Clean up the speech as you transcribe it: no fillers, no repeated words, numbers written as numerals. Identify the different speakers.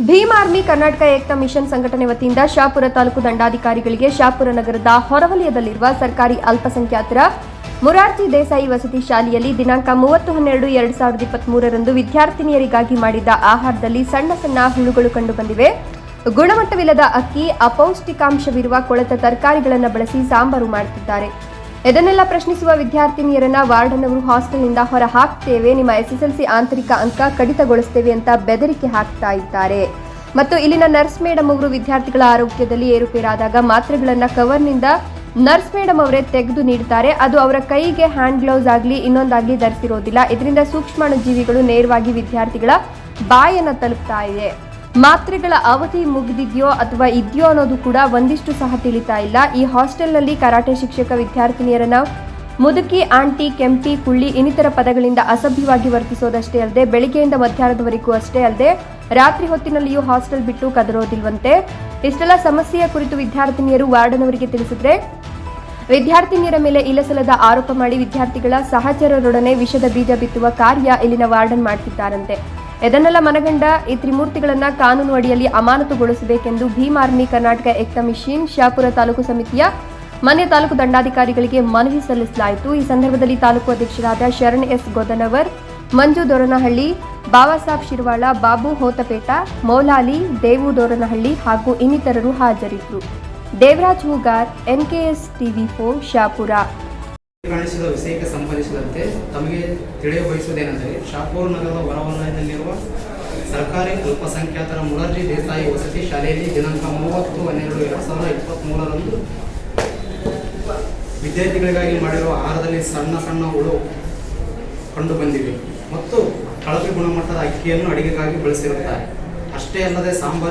Speaker 1: Bhim army Karnataka Ekta mission ಸಂಘಟನೆ ವತಿಯಿಂದ ಶಾಪುರ ತಾಲೂಕು ದಂಡಾಧಿಕಾರಿಗಳಿಗೆ ಶಾಪುರ ನಗರದ ಹೊರವಲಯದಲ್ಲಿರುವ ಸರ್ಕಾರಿ ಅಲ್ಪಸಂಖ್ಯಾತರ ಮುರಾರ್ಜಿ ದೇಸಾಯಿ ವಸತಿ ಶಾಲೆಯಲ್ಲಿ ದಿನಾಂಕ 30/12/2023 ವಿದ್ಯಾರ್ಥಿನಿಯರಿಗಾಗಿ ಮಾಡಿದ್ದ ಆಹಾರದಲ್ಲಿ ಸಣ್ಣ ಸಣ್ಣ ಹುಳುಗಳು ಕಂಡುಬಂದಿವೆ. ಗುಣಮಟ್ಟವಿಲ್ಲದ ಅಕ್ಕಿ, ಅಪೌಷ್ಟಿಕಾಂಶವಿರುವ ಕೊಳೆತ ತರಕಾರಿಗಳನ್ನು ಬಳಸಿ ಸಾಂಬಾರು ಮಾಡುತ್ತಿದ್ದಾರೆ. ಇದನ್ನೆಲ್ಲ ಪ್ರಶ್ನಿಸುವ ವಿದ್ಯಾರ್ಥಿನಿಯರನ್ನ ವಾರ್ಡನ್ ಅವರು ಹಾಸ್ಟೆಲ್ನಿಂದ ಹೊರ ಹಾಕ್ತೇವೆ, ನಿಮ್ಮ ಎಸ್ಎಸ್ಎಲ್ಸಿ ಆಂತರಿಕ ಅಂಕ ಕಡಿತಗೊಳಿಸುತ್ತೇವೆ ಅಂತ ಬೆದರಿಕೆ ಹಾಕ್ತಾ ಇದ್ದಾರೆ. ಮತ್ತು ಇಲ್ಲಿನ ನರ್ಸ್ ಮೇಡಮ್ ಅವರು ವಿದ್ಯಾರ್ಥಿಗಳ ಆರೋಗ್ಯದಲ್ಲಿ ಏರುಪೇರಾದಾಗ ಮಾತ್ರೆಗಳನ್ನ ಕವರ್ನಿಂದ ನರ್ಸ್ ಮೇಡಮ್ ಅವರೇ ತೆಗೆದು ನೀಡುತ್ತಾರೆ. ಅದು ಅವರ ಕೈಗೆ ಹ್ಯಾಂಡ್ ಗ್ಲೌಸ್ ಆಗಲಿ ಇನ್ನೊಂದಾಗಲಿ ಧರಿಸಿರೋದಿಲ್ಲ. ಇದರಿಂದ ಸೂಕ್ಷ್ಮಾಣುಜೀವಿಗಳು ನೇರವಾಗಿ ವಿದ್ಯಾರ್ಥಿಗಳ ಬಾಯನ್ನ ತಲುಪ್ತಾ ಇದೆ. ಮಾತ್ರೆಗಳ ಅವಧಿ ಮುಗಿದಿದೆಯೋ ಅಥವಾ ಇದೆಯೋ ಅನ್ನೋದು ಕೂಡ ಒಂದಿಷ್ಟು ಸಹ ತಿಳಿತಾ ಇಲ್ಲ. ಈ ಹಾಸ್ಟೆಲ್ನಲ್ಲಿ ಕರಾಟೆ ಶಿಕ್ಷಕ ವಿದ್ಯಾರ್ಥಿನಿಯರನ್ನ ಮುದುಕಿ, ಆಂಟಿ, ಕೆಂಪಿ, ಕುಳ್ಳಿ ಇನ್ನಿತರ ಪದಗಳಿಂದ ಅಸಭ್ಯವಾಗಿ ವರ್ತಿಸೋದಷ್ಟೇ ಅಲ್ಲದೆ ಬೆಳಿಗ್ಗೆಯಿಂದ ಮಧ್ಯಾಹ್ನದವರೆಗೂ ಅಷ್ಟೇ ಅಲ್ಲದೆ ರಾತ್ರಿ ಹೊತ್ತಿನಲ್ಲಿಯೂ ಹಾಸ್ಟೆಲ್ ಬಿಟ್ಟು ಕದರೋದಿಲ್ವಂತೆ. ಇಷ್ಟೆಲ್ಲ ಸಮಸ್ಯೆಯ ಕುರಿತು ವಿದ್ಯಾರ್ಥಿನಿಯರು ವಾರ್ಡನ್ ಅವರಿಗೆ ತಿಳಿಸಿದ್ರೆ ವಿದ್ಯಾರ್ಥಿನಿಯರ ಮೇಲೆ ಇಲ್ಲಸಲ್ಲದ ಆರೋಪ ಮಾಡಿ ವಿದ್ಯಾರ್ಥಿಗಳ ಸಹಚರರೊಡನೆ ವಿಷದ ಬೀಜ ಬಿತ್ತುವ ಕಾರ್ಯ ಇಲ್ಲಿನ ವಾರ್ಡನ್ ಮಾಡ್ತಿದ್ದಾರಂತೆ. ಇದನ್ನೆಲ್ಲ ಮನಗಂಡ ಈ ತ್ರಿಮೂರ್ತಿಗಳನ್ನ ಕಾನೂನು ಅಡಿಯಲ್ಲಿ ಅಮಾನತುಗೊಳಿಸಬೇಕೆಂದು ಭೀಮ್ ಆರ್ಮಿ ಕರ್ನಾಟಕ ಏಕ್ತಾ ಮಿಷನ್ ಶಾಪುರ ತಾಲೂಕು ಸಮಿತಿಯ ಮಾನ್ಯ ತಾಲೂಕು ದಂಡಾಧಿಕಾರಿಗಳಿಗೆ ಮನವಿ ಸಲ್ಲಿಸಲಾಯಿತು. ಈ ಸಂದರ್ಭದಲ್ಲಿ ತಾಲೂಕು ಅಧ್ಯಕ್ಷರಾದ ಶರಣ್ ಎಸ್ ಗೋದನವರ್, ಮಂಜು ದೋರನಹಳ್ಳಿ, ಬಾಬಾಸಾಬ್ ಶಿರ್ವಾಳ, ಬಾಬು ಹೋತಪೇಟ, ಮೌಲಾಲಿ, ದೇವು ದೋರನಹಳ್ಳಿ ಹಾಗೂ ಇನ್ನಿತರರು ಹಾಜರಿದ್ದರು. Devaraj Hoogar, NKS TV4 Shahapur.
Speaker 2: ಕಾಣಿಸಿದ ವಿಷಯಕ್ಕೆ ಸಂಬಂಧಿಸಿದಂತೆ ತಮಗೆ ತಿಳಿಯಬಯಸುವುದೇನೆಂದರೆ, ಶಾಪುರ ನಗರದ ಹೊರವಲಯದಲ್ಲಿರುವ ಸರ್ಕಾರಿ ಅಲ್ಪಸಂಖ್ಯಾತರ ಮುರಾರ್ಜಿ ದೇಸಾಯಿ ವಸತಿ ಶಾಲೆಯಲ್ಲಿ ದಿನಾಂಕ 30/12/2023 ವಿದ್ಯಾರ್ಥಿಗಳಿಗಾಗಿ ಮಾಡಿರುವ ಆಹಾರದಲ್ಲಿ ಸಣ್ಣ ಸಣ್ಣ ಹುಳು ಕಂಡುಬಂದಿವೆ ಮತ್ತು ಕಳಪೆ ಗುಣಮಟ್ಟದ ಅಕ್ಕಿಯನ್ನು ಅಡಿಗೆಗಾಗಿ ಬಳಸಿರುತ್ತಾರೆ. ಅಷ್ಟೇ ಅಲ್ಲದೆ ಸಾಂಬಾರು